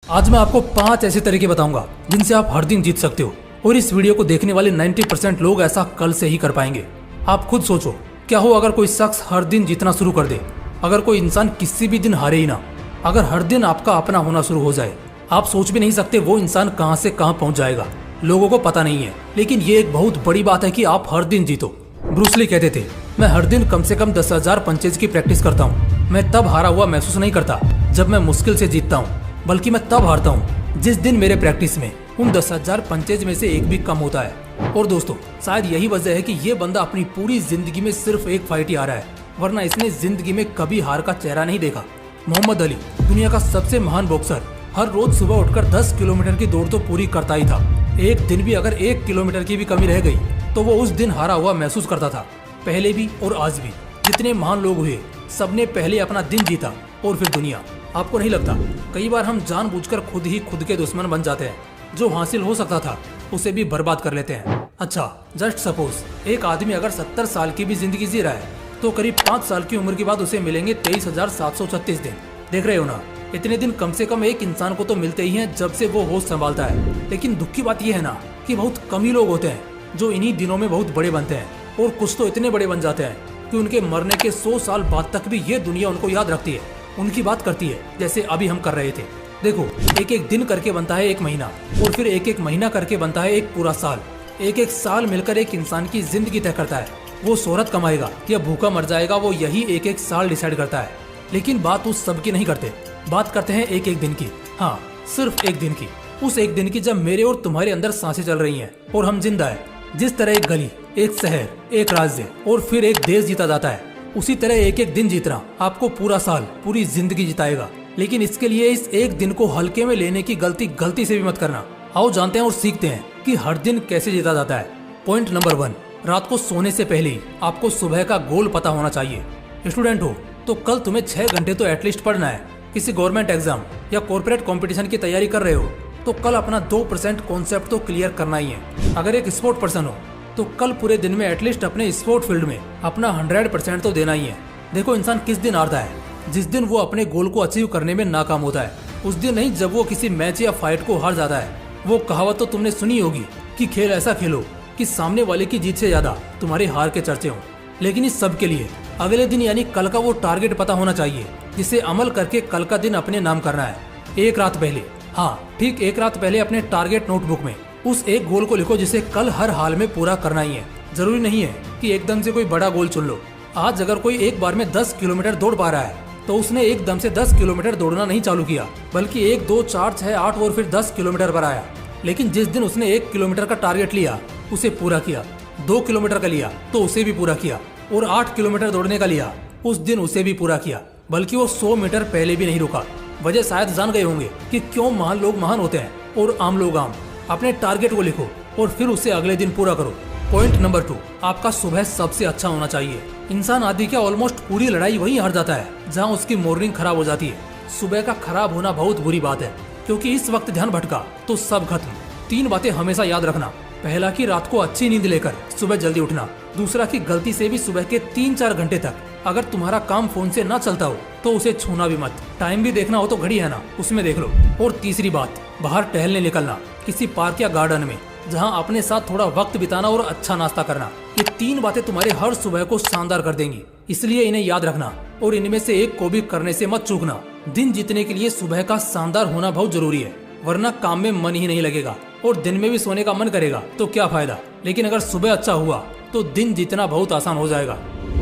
आज मैं आपको 5 ऐसे तरीके बताऊंगा जिनसे आप हर दिन जीत सकते हो और इस वीडियो को देखने वाले 90% लोग ऐसा कल से ही कर पाएंगे। आप खुद सोचो, क्या हो अगर कोई शख्स हर दिन जीतना शुरू कर दे, अगर कोई इंसान किसी भी दिन हारे ही ना, अगर हर दिन आपका अपना होना शुरू हो जाए। आप सोच भी नहीं सकते वो इंसान कहां से कहां पहुंच जाएगा। लोगों को पता नहीं है, लेकिन ये एक बहुत बड़ी बात है कि आप हर दिन जीतो। ब्रूस ली कहते थे, मैं हर दिन कम से कम 10,000 पंचेज की प्रैक्टिस करता हूँ। मैं तब हारा हुआ महसूस नहीं करता जब मैं मुश्किल से जीतता हूँ, बल्कि मैं तब हारता हूँ जिस दिन मेरे प्रैक्टिस में उन 10,000 पंचेज में से एक भी कम होता है। और दोस्तों, शायद यही वजह है कि ये बंदा अपनी पूरी जिंदगी में सिर्फ एक फाइट ही हारा है, वरना इसने जिंदगी में कभी हार का चेहरा नहीं देखा। मोहम्मद अली, दुनिया का सबसे महान बॉक्सर, हर रोज सुबह उठकर 10 किलोमीटर की दौड़ तो पूरी करता ही था। एक दिन भी अगर 1 किलोमीटर की भी कमी रह गई तो वो उस दिन हारा हुआ महसूस करता था। पहले भी और आज भी जितने महान लोग हुए, सबने पहले अपना दिन जीता और फिर दुनिया। आपको नहीं लगता कई बार हम जानबूझकर खुद ही खुद के दुश्मन बन जाते हैं? जो हासिल हो सकता था उसे भी बर्बाद कर लेते हैं। अच्छा, जस्ट सपोज एक आदमी अगर 70 साल की भी जिंदगी जी रहा है तो करीब 5 साल की उम्र के बाद उसे मिलेंगे 23,736 दिन। देख रहे हो ना, इतने दिन कम से कम एक इंसान को तो मिलते ही हैं जब से वो होश संभालता है। लेकिन दुख की बात यह है ना कि बहुत कम ही लोग होते हैं जो इन्हीं दिनों में बहुत बड़े बनते हैं, और कुछ तो इतने बड़े बन जाते हैं कि उनके मरने के 100 साल बाद तक भी ये दुनिया उनको याद रखती है, उनकी बात करती है, जैसे अभी हम कर रहे थे। देखो, एक एक दिन करके बनता है एक महीना, और फिर एक एक महीना करके बनता है एक पूरा साल। एक एक साल मिलकर एक इंसान की जिंदगी तय करता है। वो शोहरत कमाएगा या भूखा मर जाएगा, वो यही एक एक साल डिसाइड करता है। लेकिन बात उस सब की नहीं करते, बात करते हैं एक एक दिन की। हाँ, सिर्फ एक दिन की। उस एक दिन की जब मेरे और तुम्हारे अंदर सांसें चल रही हैं और हम जिंदा है। जिस तरह एक गली, एक शहर, एक राज्य और फिर एक देश जीता जाता है, उसी तरह एक एक दिन जीतना आपको पूरा साल, पूरी जिंदगी जिताएगा। लेकिन इसके लिए इस एक दिन को हल्के में लेने की गलती से भी मत करना। आओ जानते हैं और सीखते हैं कि हर दिन कैसे जीता जाता है। पॉइंट नंबर 1, रात को सोने से पहले ही आपको सुबह का गोल पता होना चाहिए। स्टूडेंट हो तो कल तुम्हें 6 घंटे तो एटलीस्ट पढ़ना है। किसी गवर्नमेंट एग्जाम या कॉर्पोरेट कंपटीशन की तैयारी कर रहे हो तो कल अपना 2% कॉन्सेप्ट तो क्लियर करना ही है। अगर एक स्पोर्ट पर्सन हो तो कल पूरे दिन में एटलीस्ट अपने स्पोर्ट फील्ड में अपना 100% तो देना ही है। देखो, इंसान किस दिन हारता है? जिस दिन वो अपने गोल को अचीव करने में नाकाम होता है, उस दिन नहीं जब वो किसी मैच या फाइट को हार जाता है। वो कहावत तो तुमने सुनी होगी कि खेल ऐसा खेलो कि सामने वाले की जीत से ज्यादा तुम्हारी हार के चर्चे हों। लेकिन इस सब के लिए अगले दिन यानी कल का वो टारगेट पता होना चाहिए, जिसे अमल करके कल का दिन अपने नाम करना है। एक रात पहले, हाँ ठीक एक रात पहले अपने टारगेट नोटबुक में उस एक गोल को लिखो जिसे कल हर हाल में पूरा करना ही है। जरूरी नहीं है कि एकदम से कोई बड़ा गोल चुन लो। आज अगर कोई एक बार में 10 किलोमीटर दौड़ पा रहा है तो उसने एकदम से 10 किलोमीटर दौड़ना नहीं चालू किया, बल्कि 1, 2, 4, 6, 8 और फिर 10 किलोमीटर पर आया। लेकिन जिस दिन उसने 1 किलोमीटर का टारगेट लिया उसे पूरा किया, 2 किलोमीटर का लिया तो उसे भी पूरा किया, और 8 किलोमीटर दौड़ने का लिया उस दिन उसे भी पूरा किया। बल्कि वो 100 मीटर पहले भी नहीं रुका। वजह शायद जान गए होंगे कि क्यों महान लोग महान होते हैं और आम लोग आम। अपने टारगेट को लिखो और फिर उसे अगले दिन पूरा करो। पॉइंट नंबर 2, आपका सुबह सबसे अच्छा होना चाहिए। इंसान आदि क्या ऑलमोस्ट पूरी लड़ाई वहीं हार जाता है जहां उसकी मॉर्निंग खराब हो जाती है। सुबह का खराब होना बहुत बुरी बात है, क्योंकि इस वक्त ध्यान भटका तो सब खत्म। 3 बातें हमेशा याद रखना। पहला कि रात को अच्छी नींद लेकर सुबह जल्दी उठना। दूसरा कि गलती से भी सुबह के 3-4 घंटे तक अगर तुम्हारा काम फोन से ना चलता हो तो उसे छूना भी मत। टाइम भी देखना हो तो घड़ी है ना, उसमें देख लो। और तीसरी बात, बाहर टहलने निकलना, किसी पार्क या गार्डन में जहां अपने साथ थोड़ा वक्त बिताना और अच्छा नाश्ता करना। ये 3 बातें तुम्हारे हर सुबह को शानदार कर देंगी, इसलिए इन्हें याद रखना और इनमें से एक को भी करने से मत चूकना। दिन जीतने के लिए सुबह का शानदार होना बहुत जरूरी है, वरना काम में मन ही नहीं लगेगा और दिन में भी सोने का मन करेगा तो क्या फायदा। लेकिन अगर सुबह अच्छा हुआ तो दिन जीतना बहुत आसान हो जाएगा।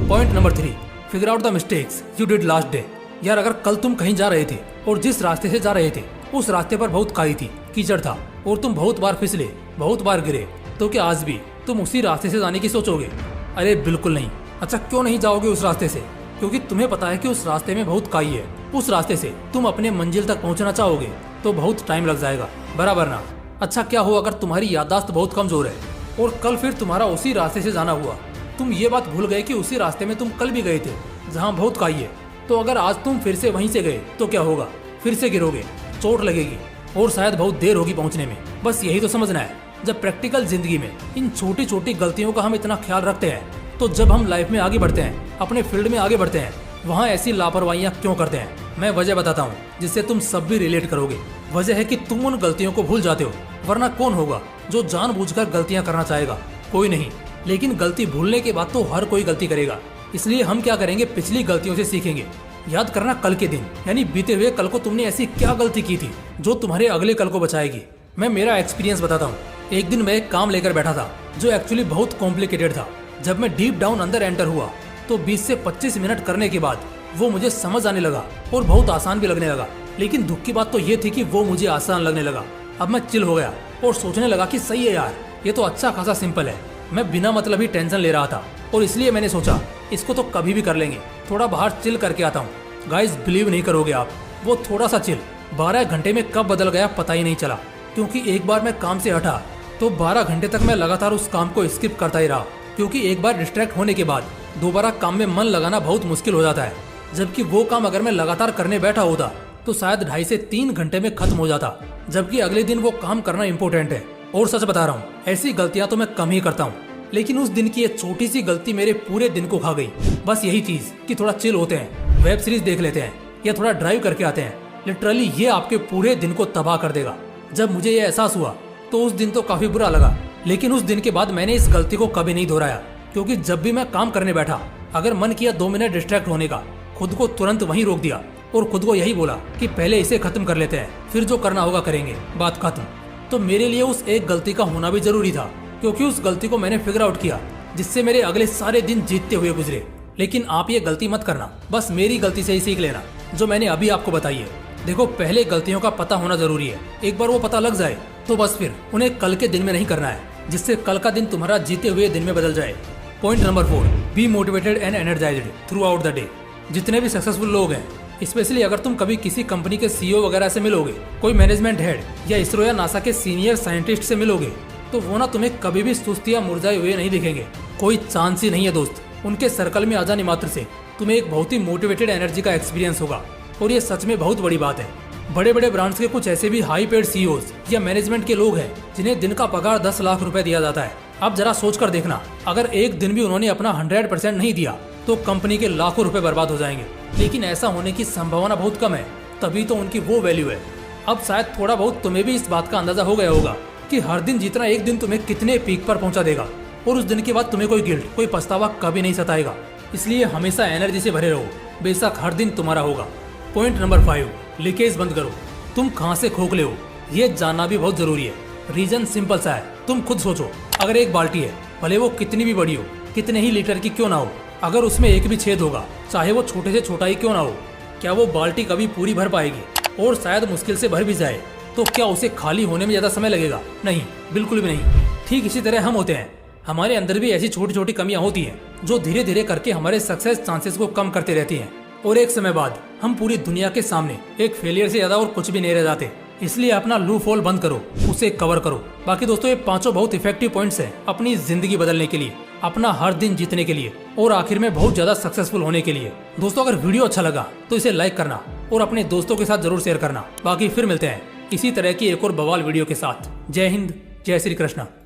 Point number 3, figure out the mistakes you did last day. यार, अगर कल तुम कहीं जा रहे थे और जिस रास्ते से जा रहे थे उस रास्ते पर बहुत काई थी, कीचड़ था और तुम बहुत बार फिसले, बहुत बार गिरे, तो क्या आज भी तुम उसी रास्ते से जाने की सोचोगे? अरे बिल्कुल नहीं। अच्छा, क्यों नहीं जाओगे उस रास्ते से? क्योंकि तुम्हें पता है कि उस रास्ते में बहुत काई है। उस रास्ते से तुम अपने मंजिल तक पहुंचना चाहोगे तो बहुत टाइम लग जाएगा, बराबर ना? अच्छा, क्या हो अगर तुम्हारी याददाश्त बहुत कमजोर है और कल फिर तुम्हारा उसी रास्ते से जाना हुआ? तुम ये बात भूल गए कि उसी रास्ते में तुम कल भी गए थे जहाँ बहुत काई है। तो अगर आज तुम फिर से वहीं से गए तो क्या होगा? फिर से गिरोगे, चोट लगेगी और शायद बहुत देर होगी पहुंचने में। बस यही तो समझना है। जब प्रैक्टिकल जिंदगी में इन छोटी छोटी गलतियों का हम इतना ख्याल रखते हैं तो जब हम लाइफ में आगे बढ़ते हैं, अपने फील्ड में आगे बढ़ते हैं, वहाँ ऐसी लापरवाहियाँ क्यों करते हैं? मैं वजह बताता हूँ जिससे तुम सब भी रिलेट करोगे। वजह है कि तुम उन गलतियों को भूल जाते हो, वरना कौन होगा जो जानबूझकर गलतियां करना चाहेगा? कोई नहीं। लेकिन गलती भूलने के बाद तो हर कोई गलती करेगा। इसलिए हम क्या करेंगे, पिछली गलतियों से सीखेंगे। याद करना कल के दिन, यानी बीते हुए कल को तुमने ऐसी क्या गलती की थी जो तुम्हारे अगले कल को बचाएगी। मैं मेरा एक्सपीरियंस बताता हूँ। एक दिन मैं एक काम लेकर बैठा था जो एक्चुअली बहुत कॉम्प्लिकेटेड था। जब मैं डीप डाउन अंदर एंटर हुआ तो 20 से 25 मिनट करने के बाद वो मुझे समझ आने लगा और बहुत आसान भी लगने लगा। लेकिन दुख की बात तो ये थी कि वो मुझे आसान लगने लगा। अब मैं चिल हो गया और सोचने लगा कि सही है यार, ये तो अच्छा खासा सिंपल है। मैं बिना मतलब ही टेंशन ले रहा था और इसलिए मैंने सोचा इसको तो कभी भी कर लेंगे, थोड़ा बाहर चिल करके आता हूँ। गाइस बिलीव नहीं करोगे आप, वो थोड़ा सा चिल 12 घंटे में कब बदल गया पता ही नहीं चला। क्योंकि एक बार मैं काम से हटा तो 12 घंटे तक मैं लगातार उस काम को स्किप करता ही रहा। क्योंकि एक बार डिस्ट्रैक्ट होने के बाद दोबारा काम में मन लगाना बहुत मुश्किल हो जाता है। जबकि वो काम अगर मैं लगातार करने बैठा होता तो शायद 2.5 से 3 घंटे में खत्म हो जाता। जबकि अगले दिन वो काम करना इम्पोर्टेंट है। और सच बता रहा हूँ, ऐसी गलतियां तो मैं कम ही करता हूँ, लेकिन उस दिन की ये छोटी सी गलती मेरे पूरे दिन को खा गई। बस यही चीज कि थोड़ा चिल होते हैं, वेब सीरीज देख लेते हैं या थोड़ा ड्राइव करके आते हैं, लिटरली ये आपके पूरे दिन को तबाह कर देगा। जब मुझे ये एहसास हुआ तो उस दिन तो काफी बुरा लगा, लेकिन उस दिन के बाद मैंने इस गलती को कभी नहीं दोहराया। क्योंकि जब भी मैं काम करने बैठा, अगर मन किया 2 मिनट डिस्ट्रैक्ट होने का, खुद को तुरंत वहीं रोक दिया और खुद को यही बोला कि पहले इसे खत्म कर लेते हैं, फिर जो करना होगा करेंगे, बात खत्म। तो मेरे लिए उस एक गलती का होना भी जरूरी था, क्योंकि उस गलती को मैंने फिगर आउट किया जिससे मेरे अगले सारे दिन जीतते हुए गुजरे। लेकिन आप ये गलती मत करना, बस मेरी गलती से ही सीख लेना जो मैंने अभी आपको बताई है। देखो, पहले गलतियों का पता होना जरूरी है। एक बार वो पता लग जाए तो बस फिर उन्हें कल के दिन में नहीं करना है, जिससे कल का दिन तुम्हारा जीते हुए दिन में बदल जाए। Point number 4, be motivated and energised through out the day. जितने भी सक्सेसफुल लोग हैं, स्पेशली अगर तुम कभी किसी कंपनी के सीईओ वगैरह से मिलोगे, कोई मैनेजमेंट हेड या इसरो या नासा के सीनियर साइंटिस्ट से मिलोगे, तो वो ना तुम्हें कभी भी सुस्त या मुरझाए हुए नहीं दिखेंगे। कोई चांस ही नहीं है दोस्त। उनके सर्कल में आ जाने मात्र से तुम्हें एक बहुत ही मोटिवेटेड एनर्जी का एक्सपीरियंस होगा। और ये सच में बहुत बड़ी बात है। बड़े बड़े ब्रांड्स के कुछ ऐसे भी हाई पेड सीईओज या मैनेजमेंट के लोग हैं जिन्हें दिन का पगार 10 लाख रुपए दिया जाता है। अब जरा सोच कर देखना, अगर एक दिन भी उन्होंने अपना 100% नहीं दिया तो कंपनी के लाखों रुपए बर्बाद हो जाएंगे। लेकिन ऐसा होने की संभावना बहुत कम है, तभी तो उनकी वो वैल्यू है। अब शायद थोड़ा बहुत तुम्हें भी इस बात का अंदाजा हो गया होगा कि हर दिन जीतना एक दिन तुम्हें कितने पीक पर पहुंचा देगा, और उस दिन के बाद तुम्हें कोई गिल्ट, कोई पछतावा कभी नहीं सताएगा। इसलिए हमेशा एनर्जी से भरे रहो, बेशक हर दिन तुम्हारा होगा। पॉइंट नंबर 5, लीकेज बंद करो। तुम कहाँ से खोखले हो ये जानना भी बहुत जरूरी है। रीजन सिंपल सा है, तुम खुद सोचो। अगर एक बाल्टी है, भले वो कितनी भी बड़ी हो, कितने ही लीटर की क्यों ना हो, अगर उसमें एक भी छेद होगा, चाहे वो छोटे से छोटा ही क्यों ना हो, क्या वो बाल्टी कभी पूरी भर पाएगी? और शायद मुश्किल से भर भी जाए तो क्या उसे खाली होने में ज्यादा समय लगेगा? नहीं, बिल्कुल भी नहीं। ठीक इसी तरह हम होते हैं, हमारे अंदर भी ऐसी छोटी छोटी कमियां होती हैं जो धीरे धीरे करके हमारे सक्सेस चांसेस को कम करते रहती हैं, और एक समय बाद हम पूरी दुनिया के सामने एक फेलियर से ज्यादा और कुछ भी नहीं रह जाते। इसलिए अपना लूप होल बंद करो, उसे कवर करो। बाकी दोस्तों, ये 5 बहुत इफेक्टिव पॉइंट्स हैं अपनी जिंदगी बदलने के लिए, अपना हर दिन जीतने के लिए, और आखिर में बहुत ज्यादा सक्सेसफुल होने के लिए। दोस्तों, अगर वीडियो अच्छा लगा तो इसे लाइक करना और अपने दोस्तों के साथ जरूर शेयर करना। बाकी फिर मिलते हैं इसी तरह की एक और बवाल वीडियो के साथ। जय हिंद, जय श्री कृष्ण।